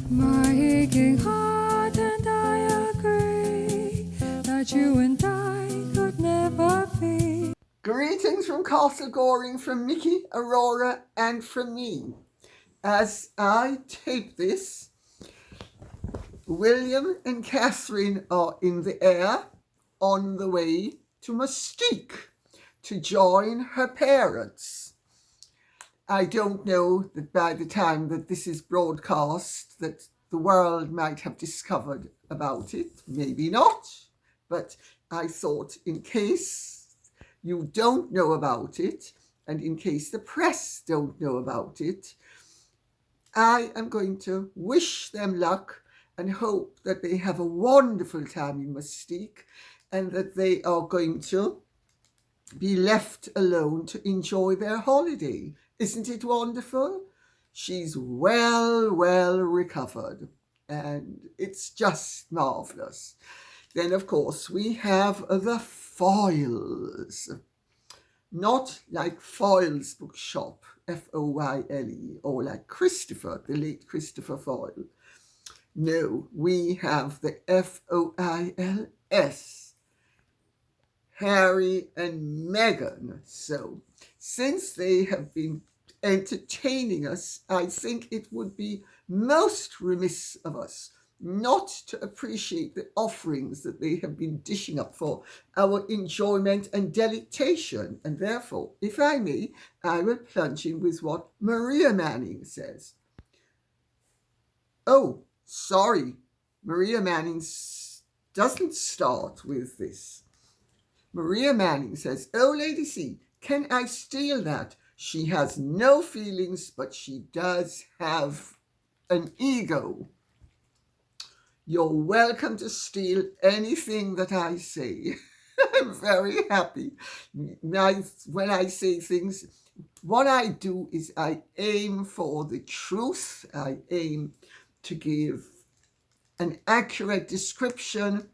My aching heart and I agree that you and I could never be. Greetings from Castle Goring, from Mickey, Aurora, and from me. As I tape this, William and Catherine are in the air on the way to Mustique to join her parents. I don't know that by the time that this is broadcast that the world might have discovered about it. Maybe not. But I thought, in case you don't know about it, and in case the press don't know about it, I am going to wish them luck and hope that they have a wonderful time in Mustique and that they are going to be left alone to enjoy their holiday. Isn't it wonderful? She's well recovered, and it's just marvellous. Then, of course, we have the foils. Not like Foyle's bookshop, Foyle, or like Christopher, the late Christopher Foyle. No, we have the Foils, Harry and Meghan. So, since they have been entertaining us, I think it would be most remiss of us not to appreciate the offerings that they have been dishing up for our enjoyment and delectation. And therefore, if I may, I will plunge in with what Maria Manning says. Oh, sorry, Maria Manning doesn't start with this. Maria Manning says, "Oh, Lady C, can I steal that? She has no feelings, but she does have an ego." You're welcome to steal anything that I say. I'm very happy. When I say things, what I do is I aim for the truth. I aim to give an accurate description.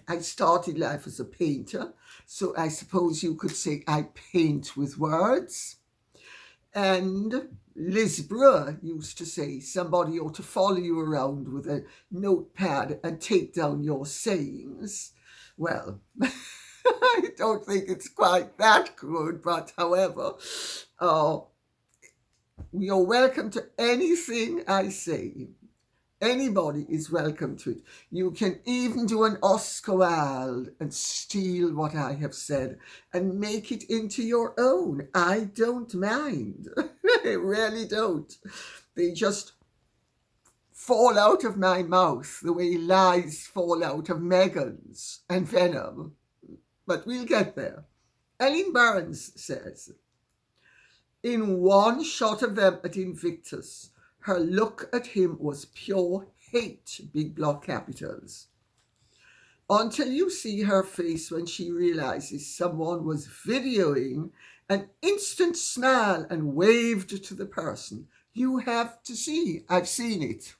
I started life as a painter, so I suppose you could say I paint with words. And Liz Brewer used to say somebody ought to follow you around with a notepad and take down your sayings. Well, I don't think it's quite that good, but however, you're welcome to anything I say. Anybody is welcome to it. You can even do an Oscar Wilde and steal what I have said and make it into your own. I don't mind. I really don't. They just fall out of my mouth the way lies fall out of Meghan's and Venom. But we'll get there. Ellen Burns says, "In one shot of them at Invictus, her look at him was pure hate, big block capitals. Until you see her face when she realizes someone was videoing, an instant smile and waved to the person. You have to see. I've seen it.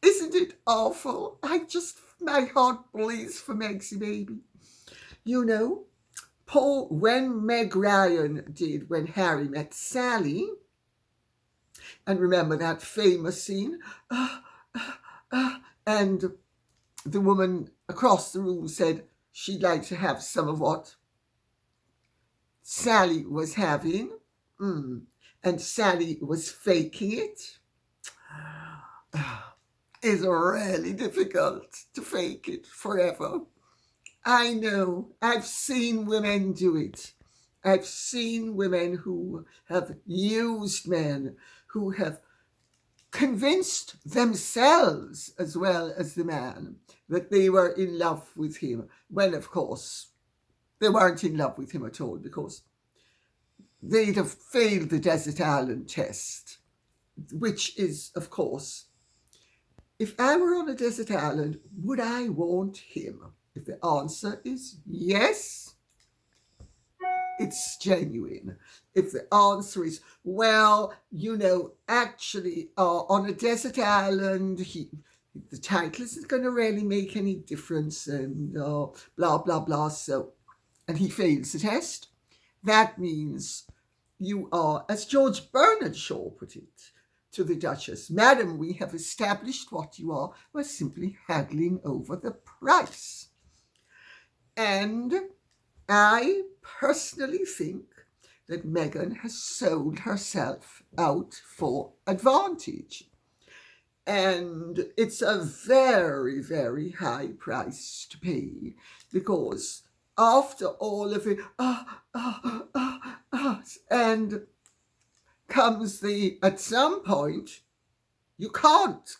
Isn't it awful? My heart bleeds for Megsie, baby. You know, when Meg Ryan did When Harry Met Sally, and remember that famous scene, and the woman across the room said she'd like to have some of what Sally was having, and Sally was faking it. It's really difficult to fake it forever. I know. I've seen women do it. I've seen women who have used men, who have convinced themselves as well as the man that they were in love with him, when, of course, they weren't in love with him at all, because they'd have failed the desert island test, which is, of course, if I were on a desert island, would I want him? If the answer is yes, it's genuine. If the answer is, well, actually, on a desert island, the title isn't going to really make any difference, and blah, blah, blah, and he fails the test, that means you are, as George Bernard Shaw put it to the Duchess, "Madam, we have established what you are. We're simply haggling over the price." And I personally think that Meghan has sold herself out for advantage. And it's a very, very high price to pay, because after all of it, and comes at some point, you can't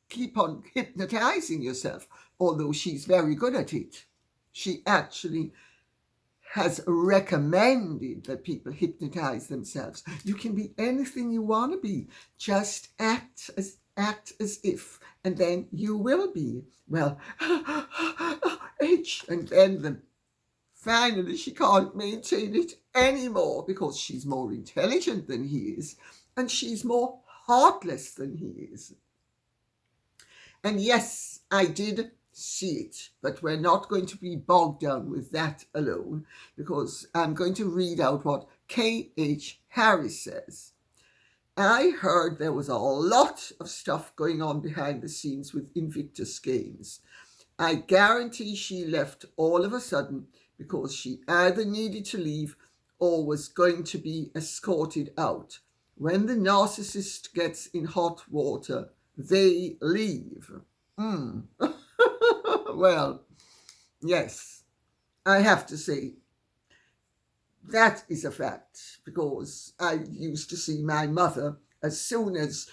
keep on hypnotizing yourself, although she's very good at it. She actually has recommended that people hypnotize themselves. You can be anything you want to be. Just act as if, and then you will be. Well, and then finally she can't maintain it anymore, because she's more intelligent than he is, and she's more heartless than he is. And yes, I did see it, but we're not going to be bogged down with that alone, because I'm going to read out what K.H. Harris says. "I heard there was a lot of stuff going on behind the scenes with Invictus games. I guarantee she left all of a sudden because she either needed to leave or was going to be escorted out. When the narcissist gets in hot water, they leave." Well, yes, I have to say, that is a fact, because I used to see my mother, as soon as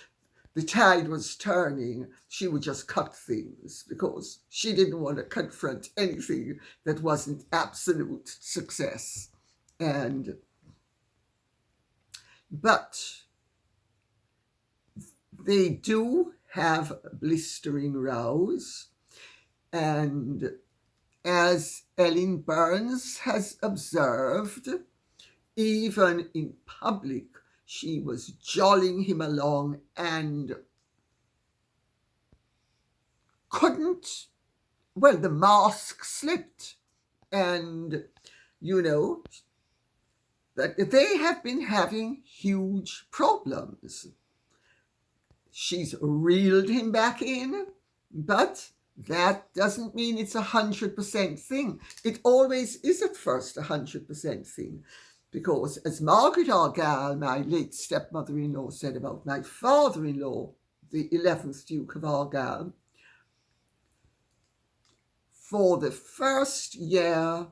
the tide was turning, she would just cut things, because she didn't want to confront anything that wasn't absolute success. But they do have blistering rows, and as Ellen Burns has observed, even in public, she was jolling him along and the mask slipped. And, that they have been having huge problems. She's reeled him back in, but that doesn't mean it's 100% thing. It always is at first 100% thing, because as Margaret Argyle, my late stepmother-in-law, said about my father-in-law, the 11th Duke of Argyle, for the first year,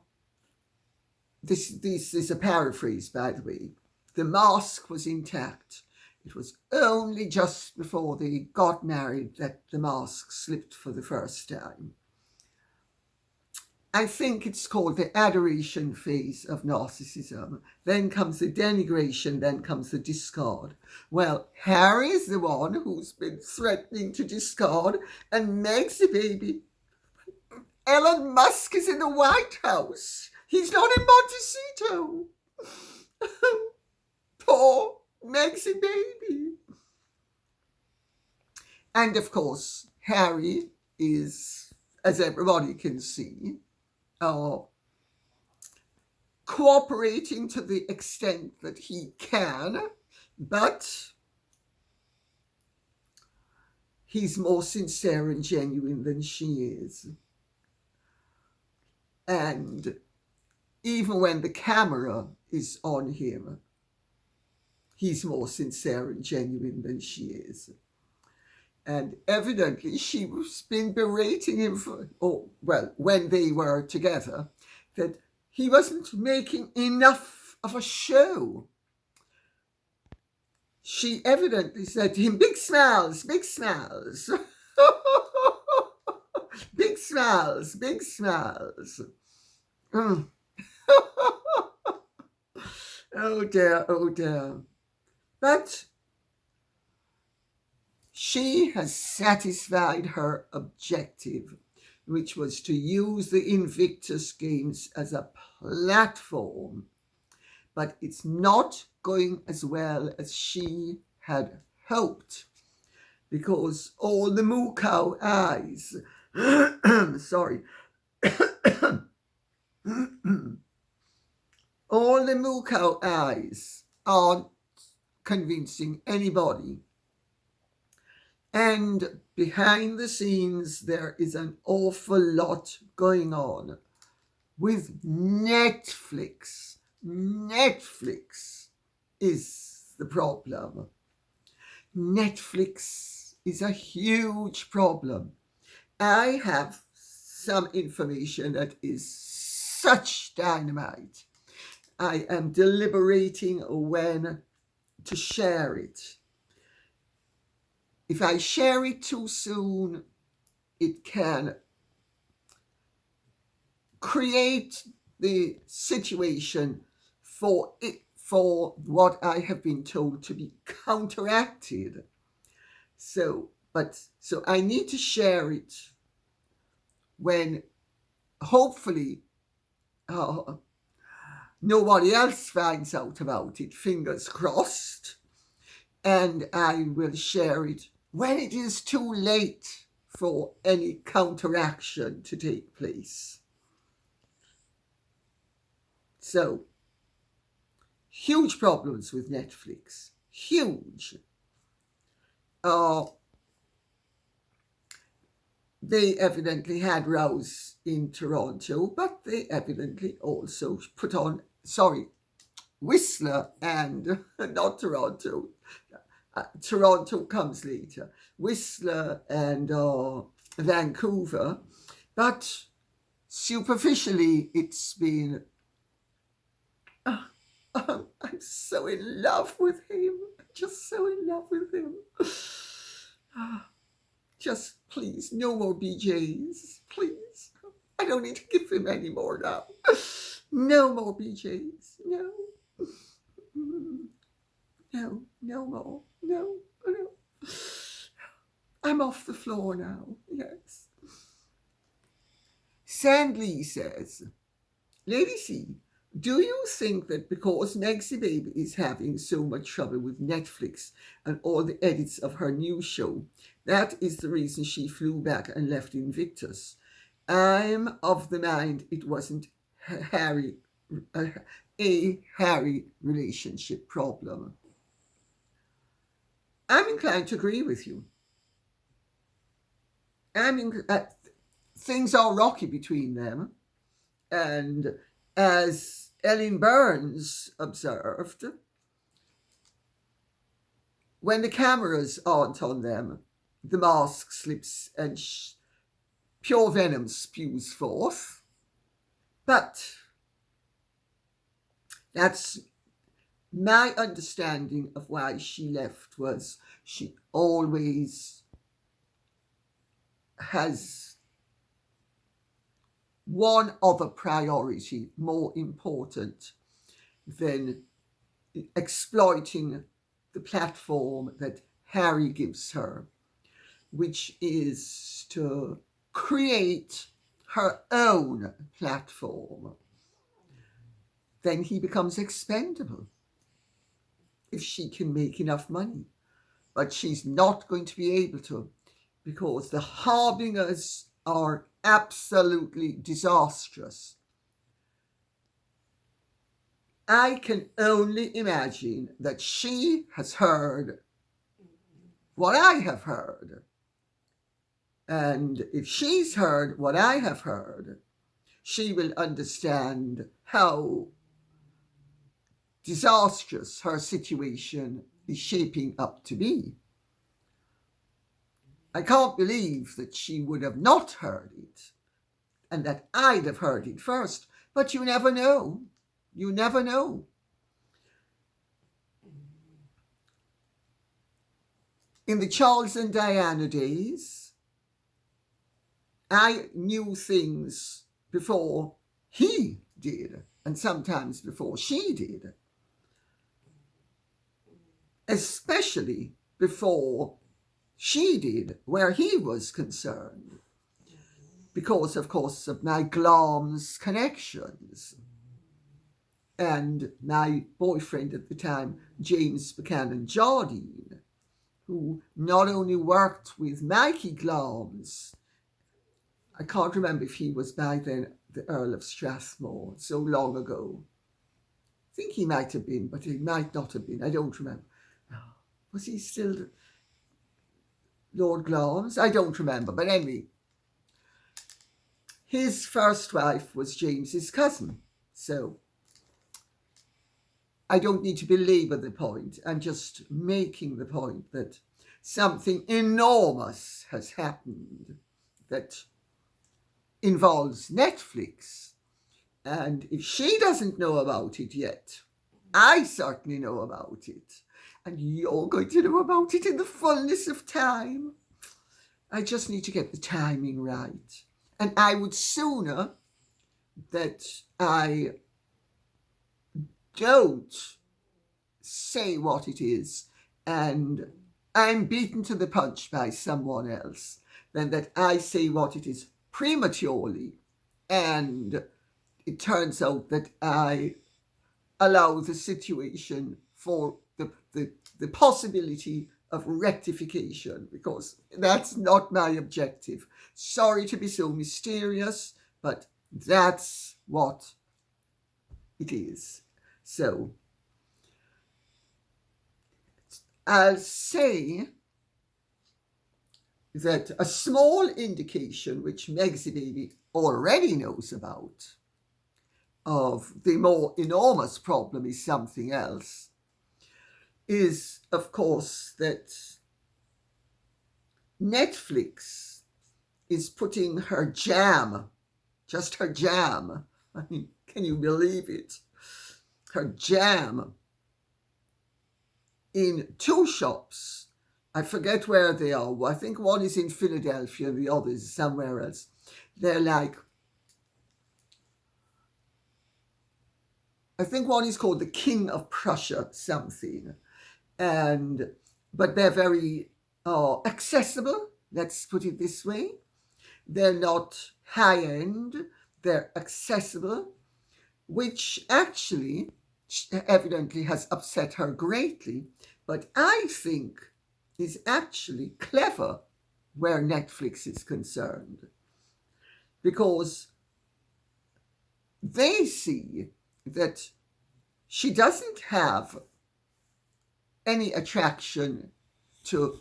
this is a paraphrase, by the way, the mask was intact. It was only just before they got married that the mask slipped for the first time. I think it's called the adoration phase of narcissism. Then comes the denigration, then comes the discard. Well, Harry's the one who's been threatening to discard, and Meg's the baby. Elon Musk is in the White House. He's not in Montecito. Poor Meg's a baby. And of course, Harry is, as everybody can see, cooperating to the extent that he can, but he's more sincere and genuine than she is. And even when the camera is on him, he's more sincere and genuine than she is. And evidently she's been berating him when they were together, that he wasn't making enough of a show. She evidently said to him, "Big smiles, big smiles." Big smiles, big smiles. Oh dear, oh dear. But she has satisfied her objective, which was to use the Invictus games as a platform. But it's not going as well as she had hoped, because all the moo cow eyes, all the moo cow eyes aren't convincing anybody. And behind the scenes, there is an awful lot going on with Netflix. Netflix is the problem. Netflix is a huge problem. I have some information that is such dynamite. I am deliberating when to share it. If I share it too soon, it can create the situation for what I have been told to be counteracted. So I need to share it when hopefully nobody else finds out about it, fingers crossed, and I will share it when it is too late for any counteraction to take place. So, huge problems with Netflix. Huge. They evidently had rows in Toronto, but they evidently also put on, Whistler and not Toronto. Toronto comes later. Whistler and Vancouver. But superficially, it's been, I'm so in love with him. Just so in love with him. Just please, no more BJs, please. I don't need to give him any more now. No more BJs, no. No more, no. I'm off the floor now, yes. Sandley says, Lady C, do you think that because Megsy Baby is having so much trouble with Netflix and all the edits of her new show, that is the reason she flew back and left Invictus? I'm of the mind it wasn't a Harry relationship problem. I'm inclined to agree with you. Things are rocky between them, and as Ellen Burns observed, when the cameras aren't on them, the mask slips and pure venom spews forth. But that's my understanding of why she left, was she always has one other priority more important than exploiting the platform that Harry gives her, which is to create her own platform. Then he becomes expendable if she can make enough money. But she's not going to be able to, because the harbingers are absolutely disastrous. I can only imagine that she has heard what I have heard. And if she's heard what I have heard, she will understand how disastrous her situation is shaping up to be. I can't believe that she would have not heard it and that I'd have heard it first, but you never know. You never know. In the Charles and Diana days, I knew things before he did, and sometimes before she did. Especially before she did, where he was concerned, because, of course, of my Glom's connections and my boyfriend at the time, James Buchanan Jardine, who not only worked with Mikey Gloms, I can't remember if he was by then the Earl of Strathmore, so long ago. think he might have been, but he might not have been. I don't remember. Was he still Lord Glamis? I don't remember. But anyway, his first wife was James's cousin. So I don't need to belabor the point. I'm just making the point that something enormous has happened that involves Netflix. And if she doesn't know about it yet, I certainly know about it. And you're going to know about it in the fullness of time. I just need to get the timing right. And I would sooner that I don't say what it is and I'm beaten to the punch by someone else than that I say what it is prematurely and it turns out that I allow the situation for the possibility of rectification, because that's not my objective. Sorry to be so mysterious, but that's what it is. So I'll say that a small indication, which Megsy Baby already knows about, of the more enormous problem is something else, is, of course, that Netflix is putting her jam, just her jam, I mean, can you believe it? Her jam in two shops. I forget where they are. I think one is in Philadelphia, the other is somewhere else. They're like, I think one is called the King of Prussia something. But they're very accessible, let's put it this way. They're not high-end, they're accessible, which actually evidently has upset her greatly, but I think is actually clever where Netflix is concerned, because they see that she doesn't have any attraction to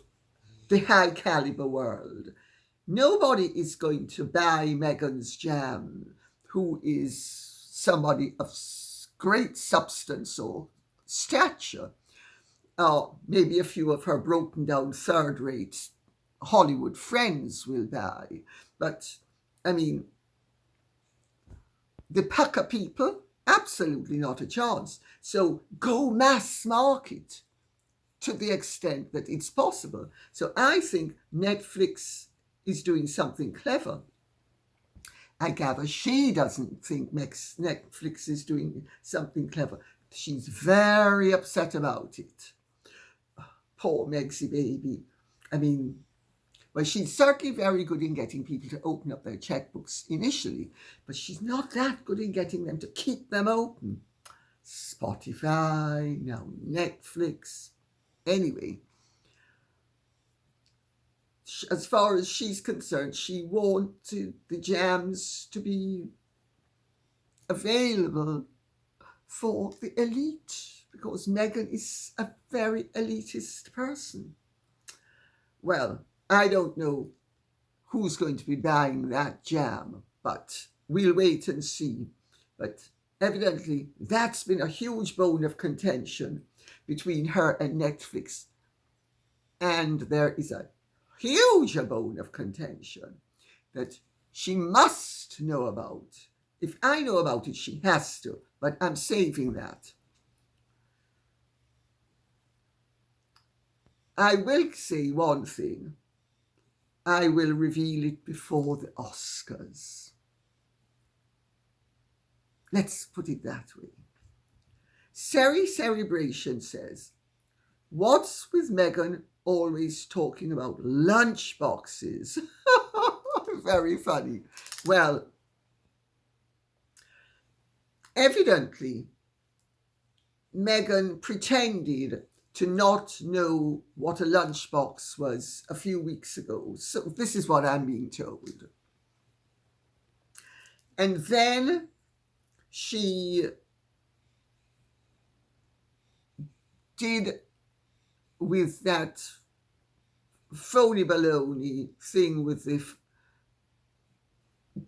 the high caliber world. Nobody is going to buy Meghan's jam who is somebody of great substance or stature. Maybe a few of her broken down third-rate Hollywood friends will buy. But, I mean, the pucker people, absolutely not a chance. So go mass market to the extent that it's possible. So I think Netflix is doing something clever. I gather she doesn't think Netflix is doing something clever. She's very upset about it. Poor Megsy Baby. I mean, well, she's certainly very good in getting people to open up their checkbooks initially, but she's not that good in getting them to keep them open. Spotify, now Netflix. Anyway, as far as she's concerned, she wanted the jams to be available for the elite, because Meghan is a very elitist person. Well, I don't know who's going to be buying that jam, but we'll wait and see. But evidently, that's been a huge bone of contention between her and Netflix. And there is a huge bone of contention that she must know about. If I know about it, she has to, but I'm saving that. I will say one thing. I will reveal it before the Oscars. Let's put it that way. Seri Celebration says, what's with Meghan always talking about lunchboxes? Very funny. Well, evidently, Meghan pretended to not know what a lunchbox was a few weeks ago. So this is what I'm being told. And then she did with that phony baloney thing with the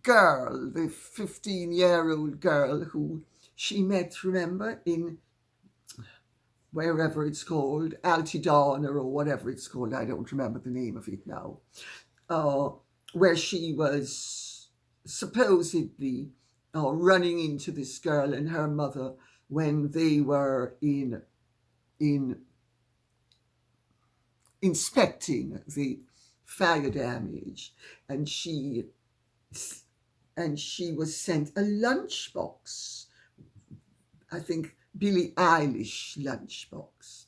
girl, the 15-year-old girl who she met, remember, in wherever it's called, Altidana or whatever it's called, I don't remember the name of it now, where she was supposedly running into this girl and her mother when they were in inspecting the fire damage, and she was sent a lunchbox, I think Billie Eilish lunchbox,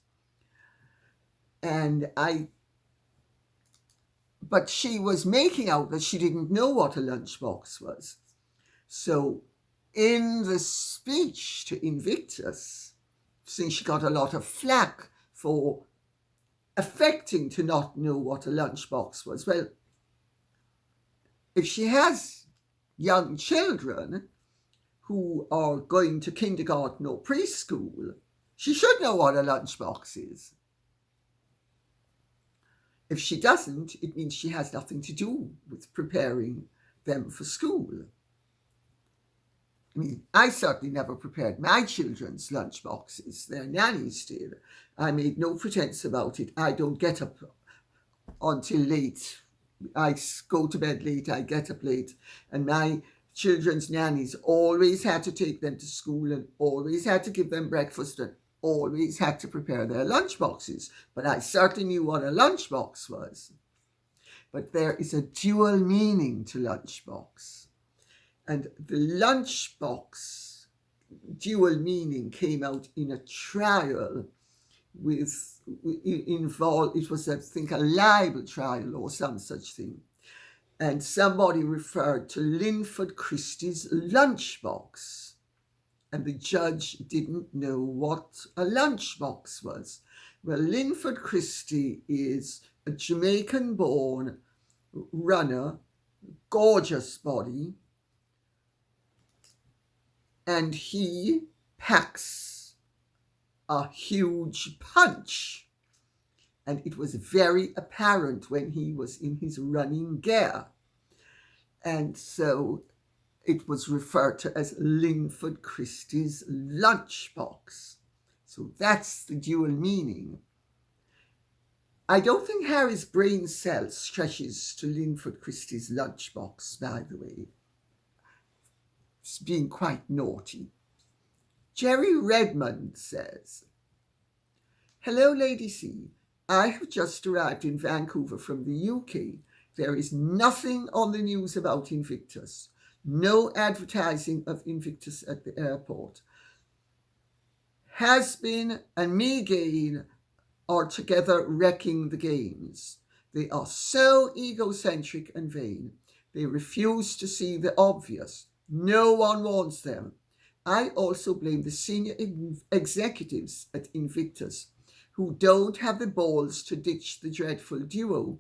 but she was making out that she didn't know what a lunchbox was. So in the speech to Invictus, since she got a lot of flack for affecting to not know what a lunchbox was, well, if she has young children who are going to kindergarten or preschool, she should know what a lunchbox is. If she doesn't, it means she has nothing to do with preparing them for school. I mean, I certainly never prepared my children's lunchboxes. Their nannies did. I made no pretense about it. I don't get up until late. I go to bed late, I get up late, and my children's nannies always had to take them to school and always had to give them breakfast and always had to prepare their lunchboxes. But I certainly knew what a lunchbox was. But there is a dual meaning to lunchbox. And the lunchbox dual meaning came out in a trial involved, it was, I think, a libel trial or some such thing. And somebody referred to Linford Christie's lunchbox. And the judge didn't know what a lunchbox was. Well, Linford Christie is a Jamaican-born runner, gorgeous body, and he packs a huge punch. And it was very apparent when he was in his running gear. And so it was referred to as Linford Christie's lunchbox. So that's the dual meaning. I don't think Harry's brain cell stretches to Linford Christie's lunchbox, by the way. It's being quite naughty. Jerry Redmond says, "Hello, Lady C. I have just arrived in Vancouver from the UK. There is nothing on the news about Invictus. No advertising of Invictus at the airport. Has Been and Meghan are together wrecking the games. They are so egocentric and vain. They refuse to see the obvious. No one wants them. I also blame the senior executives at Invictus who don't have the balls to ditch the dreadful duo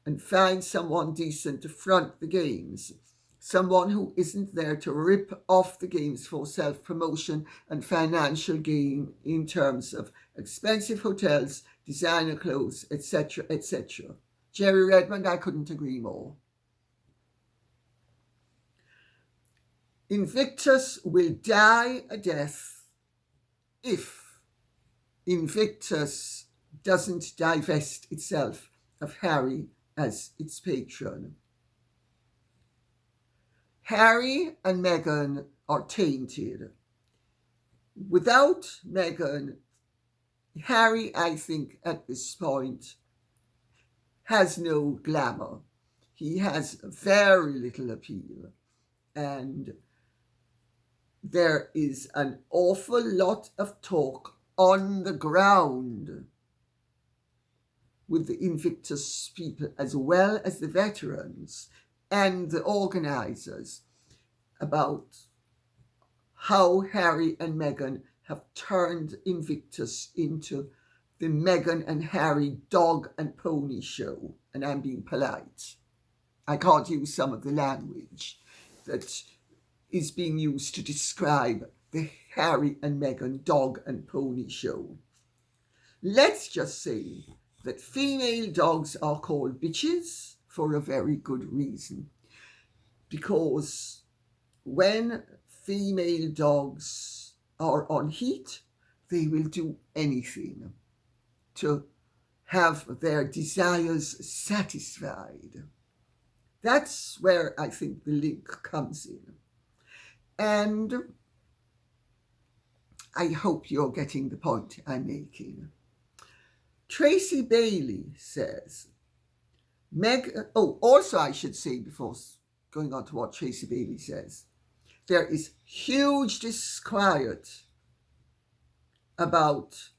and find someone decent to front the games. Someone who isn't there to rip off the games for self-promotion and financial gain in terms of expensive hotels, designer clothes, etc., etc. Jerry Redmond, I couldn't agree more. Invictus will die a death if Invictus doesn't divest itself of Harry as its patron. Harry and Meghan are tainted. Without Meghan, Harry, I think, at this point, has no glamour. He has very little appeal. And there is an awful lot of talk on the ground with the Invictus people, as well as the veterans and the organisers, about how Harry and Meghan have turned Invictus into the Meghan and Harry dog and pony show. And I'm being polite. I can't use some of the language that is being used to describe the Harry and Meghan dog and pony show. let's just say that female dogs are called bitches for a very good reason. Because when female dogs are on heat, they will do anything to have their desires satisfied. That's where I think the link comes in. And I hope you're getting the point I'm making. Tracy Bailey says, also I should say before going on to what Tracy Bailey says, there is huge disquiet about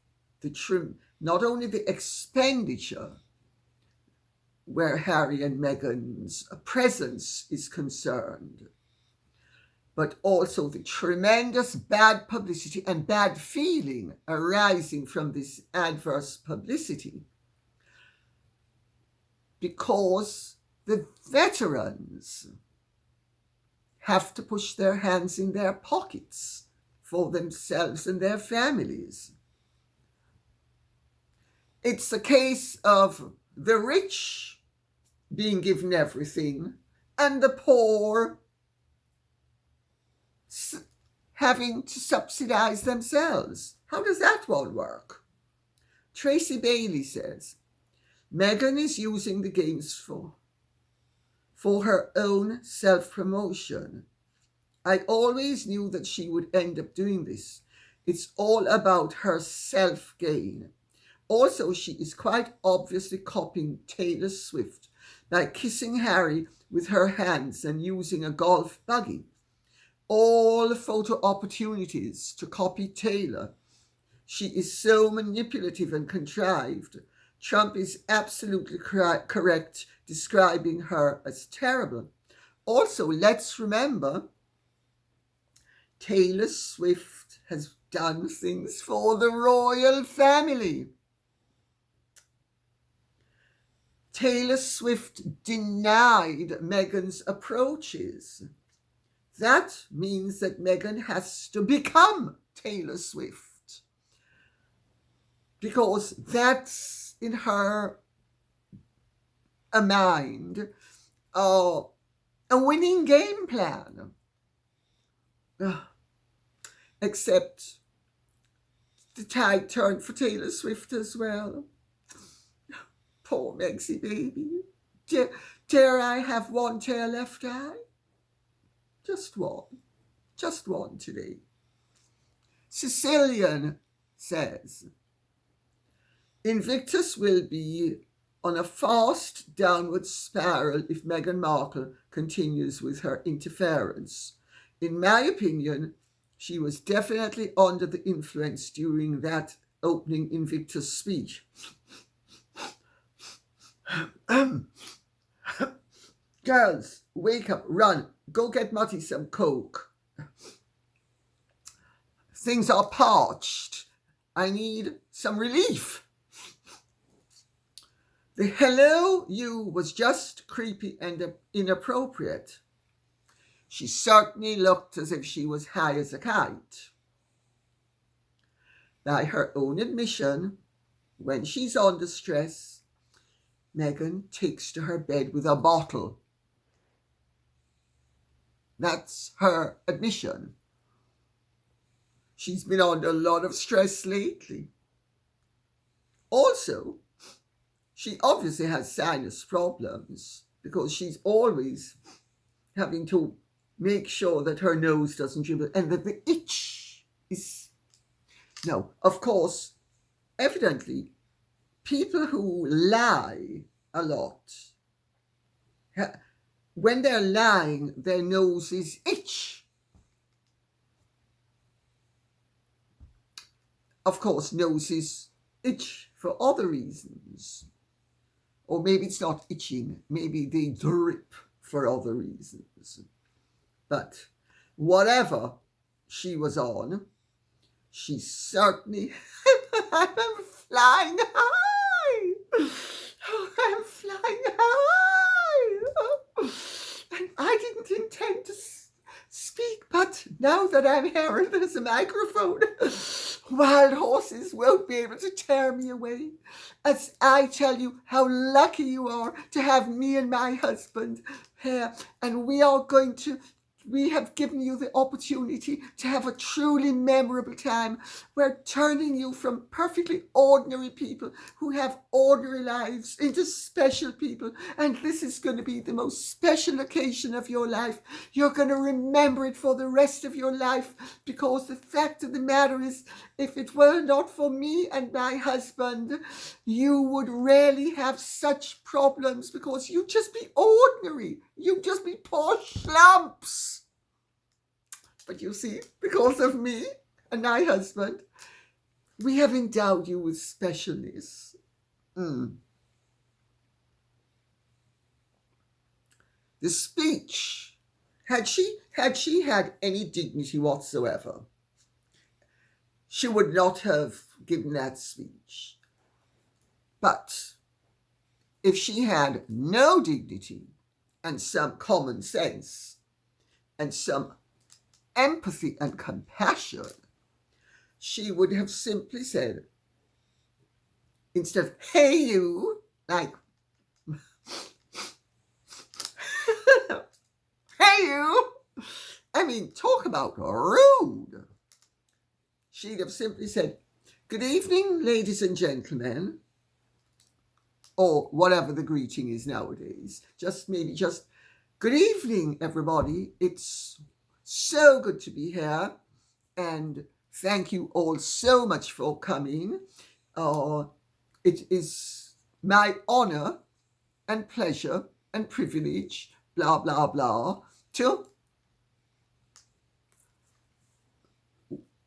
not only the expenditure where Harry and Meghan's presence is concerned, but also the tremendous bad publicity and bad feeling arising from this adverse publicity, because the veterans have to push their hands in their pockets for themselves and their families. It's a case of the rich being given everything and the poor having to subsidize themselves. How does that one work? Tracy Bailey says, Meghan is using the games for her own self-promotion. I always knew that she would end up doing this. It's all about her self-gain. Also, she is quite obviously copying Taylor Swift by kissing Harry with her hands and using a golf buggy. All photo opportunities to copy Taylor. She is so manipulative and contrived. Trump is absolutely correct describing her as terrible. Also, let's remember, Taylor Swift has done things for the royal family. Taylor Swift denied Meghan's approaches. That means that Meghan has to become Taylor Swift, because that's in her mind a winning game plan. Except the tide turned for Taylor Swift as well. Poor Megsy baby. Dare I have one tear left eye? Just one today. Sicilian says, Invictus will be on a fast downward spiral if Meghan Markle continues with her interference. In my opinion, she was definitely under the influence during that opening Invictus speech. Girls, wake up, run, go get Mutty some coke. Things are parched. I need some relief. The hello you was just creepy and inappropriate. She certainly looked as if she was high as a kite. By her own admission, when she's under stress, Meghan takes to her bed with a bottle. That's her admission. She's been under a lot of stress lately. Also, she obviously has sinus problems because she's always having to make sure that her nose doesn't dribble and that the itch is... No, of course, evidently, people who lie a lot, when they're lying, their noses itch. Of course, noses itch for other reasons. Or maybe it's not itching, maybe they drip for other reasons. But whatever she was on, she certainly... I'm flying high! Oh, I'm flying high! And I didn't intend to speak, but now that I'm here and there's a microphone, wild horses won't be able to tear me away, as I tell you how lucky you are to have me and my husband here, and we have given you the opportunity to have a truly memorable time. We're turning you from perfectly ordinary people who have ordinary lives into special people, and this is going to be the most special occasion of your life. You're going to remember it for the rest of your life, because the fact of the matter is, if it were not for me and my husband, you would rarely have such problems, because you'd just be ordinary. You'd just be poor slumps. But you see, because of me and my husband, we have endowed you with specialness. The speech, had she had any dignity whatsoever, she would not have given that speech. But if she had no dignity and some common sense and some empathy and compassion, she would have simply said, instead of, hey you, like, hey you, I mean, talk about rude. She'd have simply said, good evening, ladies and gentlemen, or whatever the greeting is nowadays. Just good evening, everybody. It's so good to be here, and thank you all so much for coming. It is my honor and pleasure and privilege, blah, blah, blah, to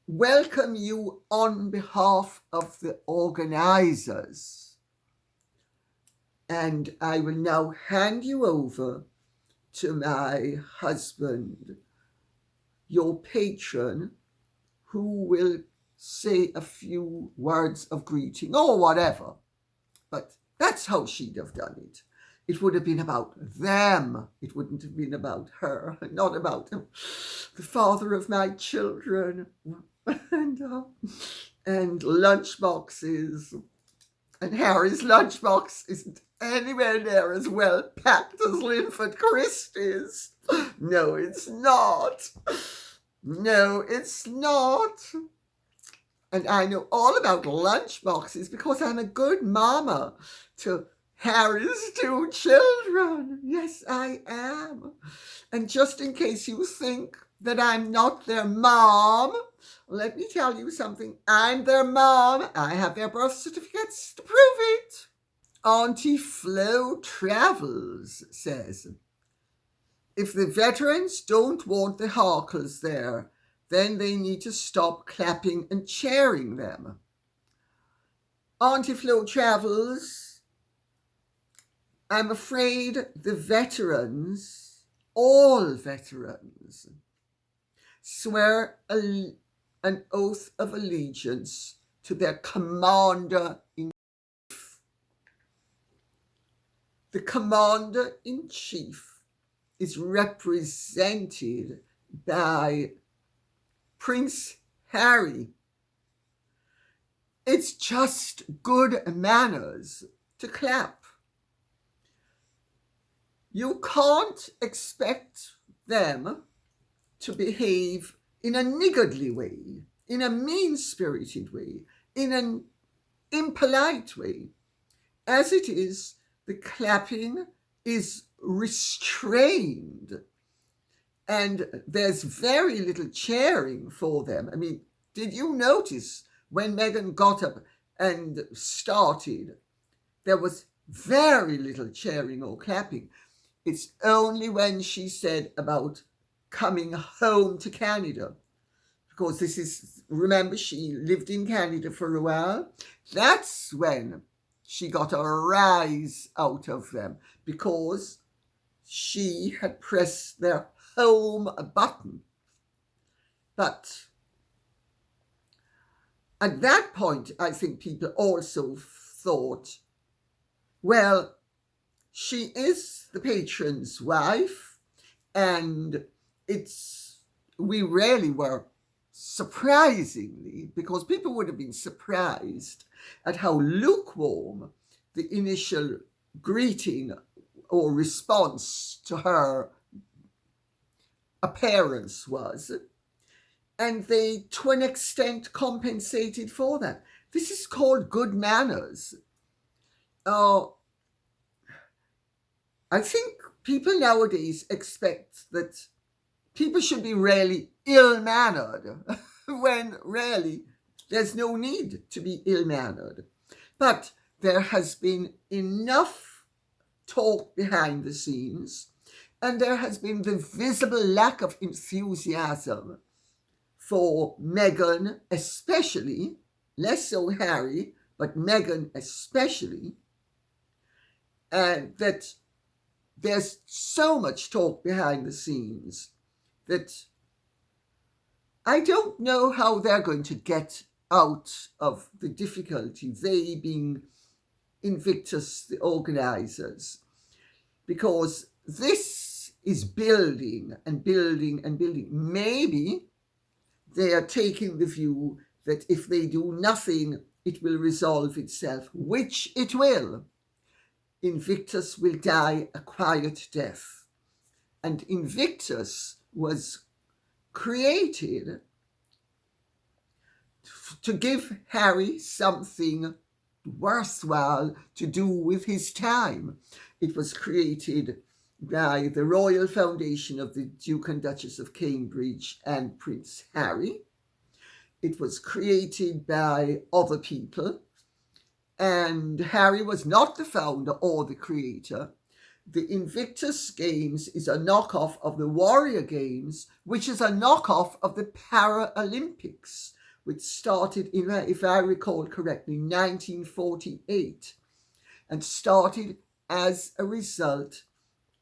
welcome you on behalf of the organisers. And I will now hand you over to my husband, your patron, who will say a few words of greeting or whatever. But that's how she'd have done it. It would have been about them. It wouldn't have been about her, not about the father of my children and lunchboxes. And Harry's lunchbox isn't anywhere near as well packed as Linford Christie's. No, it's not. No, it's not. And I know all about lunchboxes because I'm a good mama to Harry's 2 children. Yes, I am. And just in case you think that I'm not their mom, let me tell you something. I'm their mom. I have their birth certificates to prove it. Auntie Flo Travels says, if the veterans don't want the Harkles there, then they need to stop clapping and cheering them. Auntie Flo Travels, I'm afraid the veterans, all veterans, swear an oath of allegiance to their commander-in-chief. The commander-in-chief is represented by Prince Harry. It's just good manners to clap. You can't expect them to behave in a niggardly way, in a mean-spirited way, in an impolite way. As it is, the clapping is restrained, and there's very little cheering for them. I mean, did you notice when Meghan got up and started, there was very little cheering or clapping? It's only when she said about coming home to Canada, because this is, remember, she lived in Canada for a while. That's when she got a rise out of them, because she had pressed their home button. But at that point, I think people also thought, well, she is the patron's wife, and we really were surprisingly, because people would have been surprised at how lukewarm the initial greeting or response to her appearance was, and they, to an extent, compensated for that. This is called good manners. I think people nowadays expect that people should be really ill-mannered when really there's no need to be ill-mannered. But there has been enough talk behind the scenes, and there has been the visible lack of enthusiasm for Meghan especially, less so Harry, but Meghan especially, and that there's so much talk behind the scenes that I don't know how they're going to get out of the difficulty, they being Invictus, the organisers, because this is building and building and building. Maybe they are taking the view that if they do nothing, it will resolve itself, which it will. Invictus will die a quiet death. And Invictus was created to give Harry something worthwhile to do with his time. It was created by the Royal Foundation of the Duke and Duchess of Cambridge and Prince Harry. It was created by other people, and Harry was not the founder or the creator. The Invictus Games is a knockoff of the Warrior Games, which is a knockoff of the Paralympics, which started in, if I recall correctly, 1948, and started as a result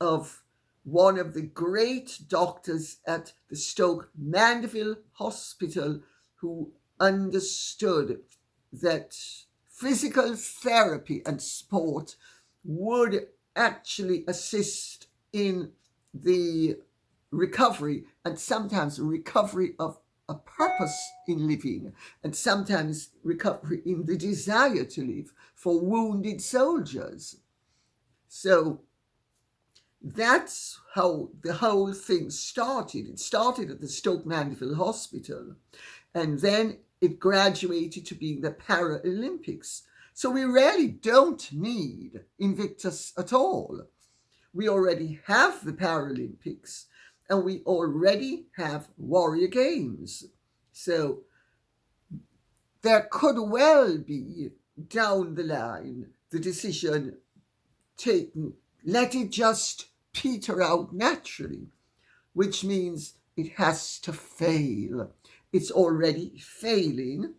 of one of the great doctors at the Stoke Mandeville Hospital who understood that physical therapy and sport would actually assist in the recovery, and sometimes recovery of a purpose in living, and sometimes recovery in the desire to live for wounded soldiers. So that's how the whole thing started. It started at the Stoke Mandeville Hospital, and then it graduated to being the Paralympics. So we really don't need Invictus at all. We already have the Paralympics, and we already have Warrior Games. So there could well be, down the line, the decision taken, let it just peter out naturally, which means it has to fail. It's already failing.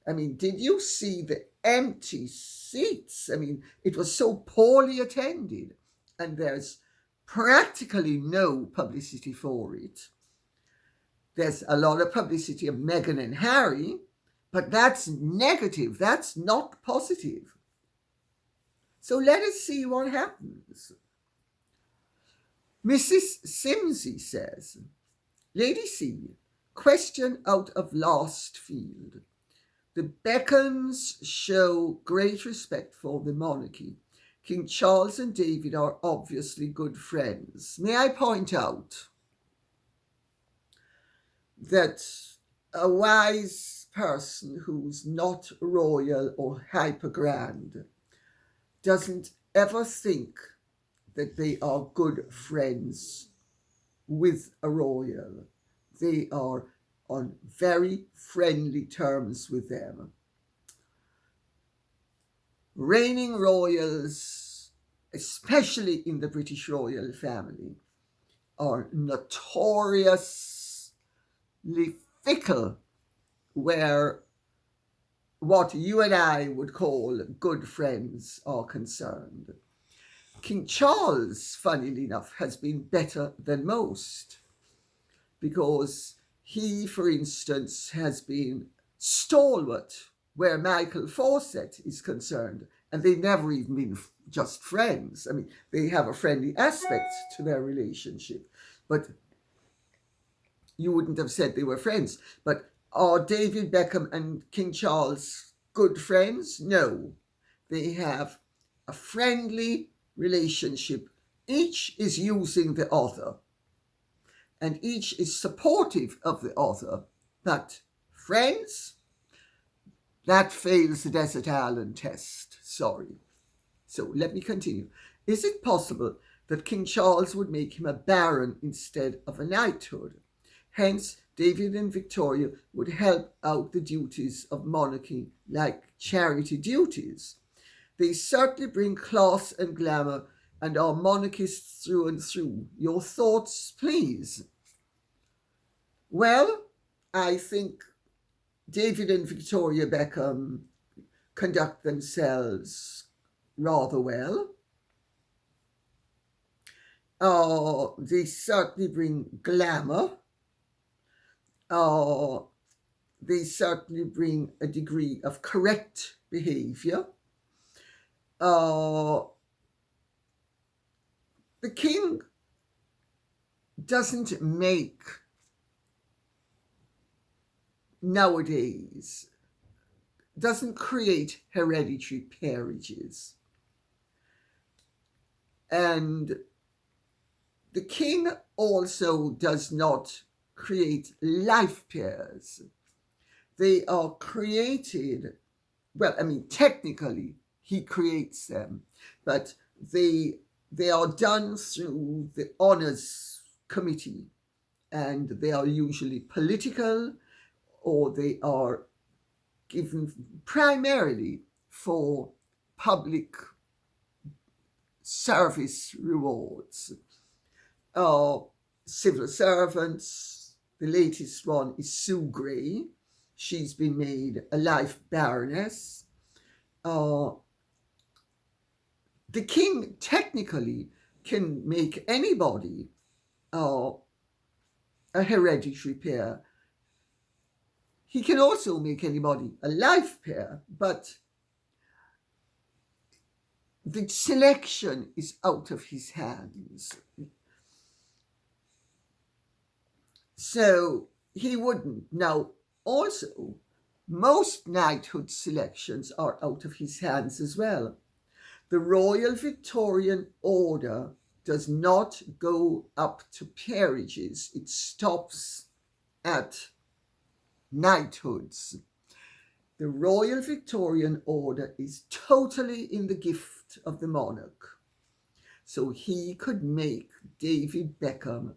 I mean, did you see the empty seats? I mean, it was so poorly attended, and there's practically no publicity for it. There's a lot of publicity of Meghan and Harry, but that's negative. That's not positive. So let us see what happens. Mrs. Simsey says, Lady C, question out of last field. The Beckhams show great respect for the monarchy. King Charles and David are obviously good friends. May I point out that a wise person who's not royal or hyper grand doesn't ever think that they are good friends with a royal. They are on very friendly terms with them. Reigning royals, especially in the British royal family, are notoriously fickle where what you and I would call good friends are concerned. King Charles, funnily enough, has been better than most because he, for instance, has been stalwart where Michael Fawcett is concerned, and they've never even been just friends. I mean, they have a friendly aspect to their relationship, but you wouldn't have said they were friends. But Are David Beckham and King Charles good friends? No. They have a friendly relationship. Each is using the other, and each is supportive of the other. But friends, that fails the desert island test. Sorry. So let me continue. Is it possible that King Charles would make him a baron instead of a knighthood? Hence, David and Victoria would help out the duties of monarchy like charity duties. They certainly bring class and glamour and are monarchists through and through. Your thoughts, please. Well, I think David and Victoria Beckham conduct themselves rather well. They certainly bring glamour. They certainly bring a degree of correct behavior. The king doesn't make nowadays, doesn't create hereditary peerages. And the king also does not create life pairs. They are created, well, I mean, technically, he creates them, but they are done through the honors committee, and they are usually political, or they are given primarily for public service rewards. Civil servants, the latest one is Sue Gray. She's been made a life baroness. The king technically can make anybody a hereditary pair. He can also make anybody a life pair, but the selection is out of his hands. So he wouldn't. Now, also, most knighthood selections are out of his hands as well. The Royal Victorian Order does not go up to peerages. It stops at knighthoods. The Royal Victorian Order is totally in the gift of the monarch. So he could make David Beckham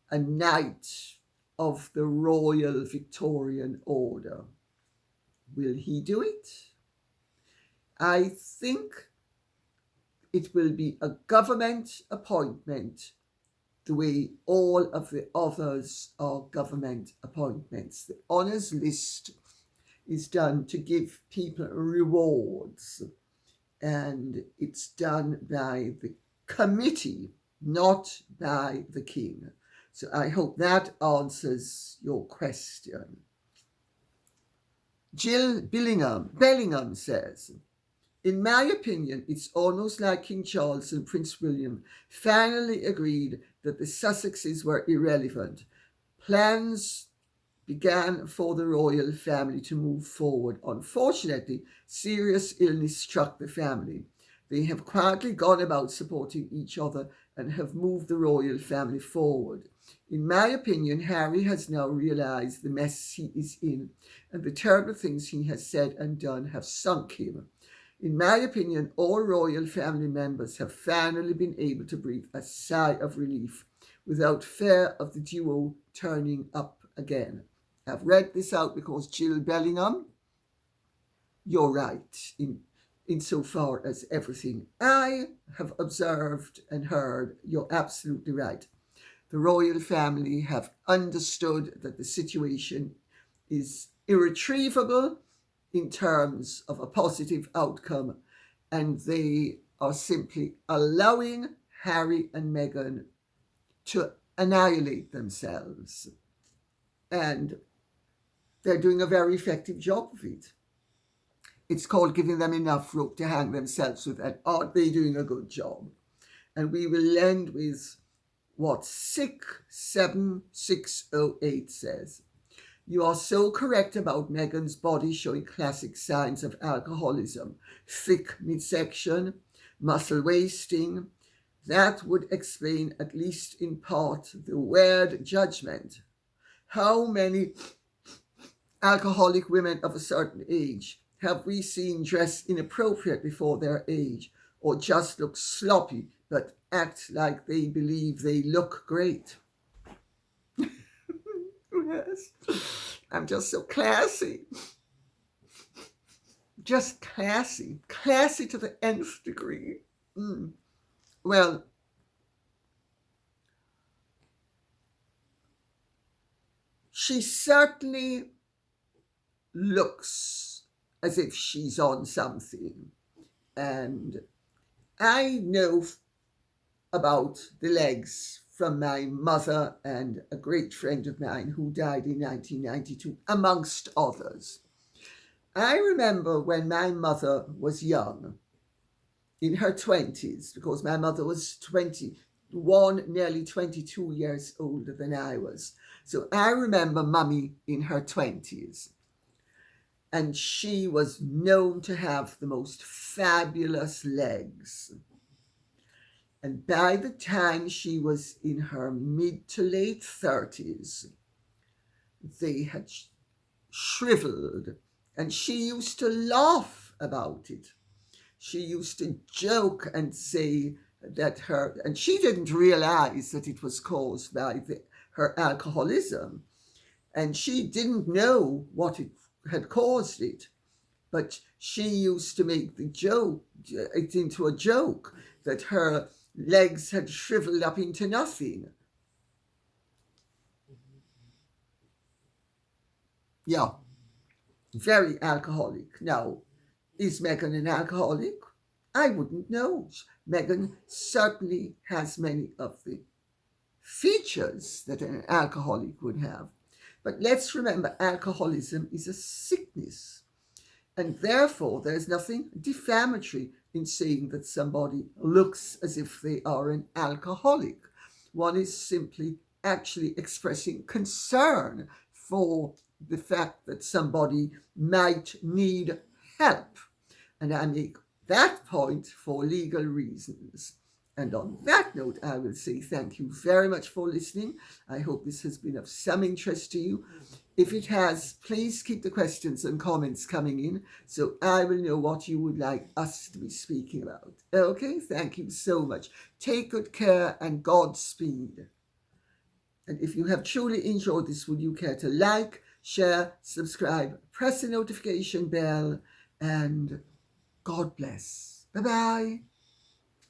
a knight of the Royal Victorian Order. Will he do it? I think it will be a government appointment the way all of the others are government appointments. The honours list is done to give people rewards, and it's done by the committee, not by the king. So I hope that answers your question. Jill Bellingham says, in my opinion, it's almost like King Charles and Prince William finally agreed that the Sussexes were irrelevant. Plans began for the royal family to move forward. Unfortunately, serious illness struck the family. They have quietly gone about supporting each other and have moved the royal family forward. In my opinion, Harry has now realized the mess he is in, and the terrible things he has said and done have sunk him. In my opinion, all royal family members have finally been able to breathe a sigh of relief without fear of the duo turning up again. I've read this out because Jill Bellingham, you're right insofar as everything I have observed and heard, you're absolutely right. The royal family have understood that the situation is irretrievable in terms of a positive outcome, and they are simply allowing Harry and Meghan to annihilate themselves. And they're doing a very effective job of it. It's called giving them enough rope to hang themselves with, and aren't they doing a good job? And we will end with what 67608 says. You are so correct about Meghan's body showing classic signs of alcoholism. Thick midsection, muscle wasting. That would explain, at least in part, the weird judgment. How many alcoholic women of a certain age have we seen dress inappropriately for their age, or just look sloppy but act like they believe they look great? Yes, I'm just so classy. Just classy. Classy to the nth degree. Well, she certainly looks as if she's on something. And I know about the legs from my mother and a great friend of mine who died in 1992, amongst others. I remember when my mother was young, in her 20s, because my mother was 21, nearly 22 years older than I was. So I remember Mummy in her 20s. And she was known to have the most fabulous legs. And by the time she was in her mid to late 30s, they had shriveled. And she used to laugh about it. She used to joke and say that and she didn't realize that it was caused by her alcoholism. And she didn't know what it had caused it. But she used to make it into a joke that her legs had shriveled up into nothing. Yeah, very alcoholic. Now, is Meghan an alcoholic? I wouldn't know. Meghan certainly has many of the features that an alcoholic would have. But let's remember, alcoholism is a sickness. And therefore, there's nothing defamatory in saying that somebody looks as if they are an alcoholic. One is simply actually expressing concern for the fact that somebody might need help. And I make that point for legal reasons. And on that note, I will say thank you very much for listening. I hope this has been of some interest to you. If it has, please keep the questions and comments coming in so I will know what you would like us to be speaking about. Okay, thank you so much. Take good care and Godspeed. And if you have truly enjoyed this, would you care to like, share, subscribe, press the notification bell, and God bless. Bye-bye.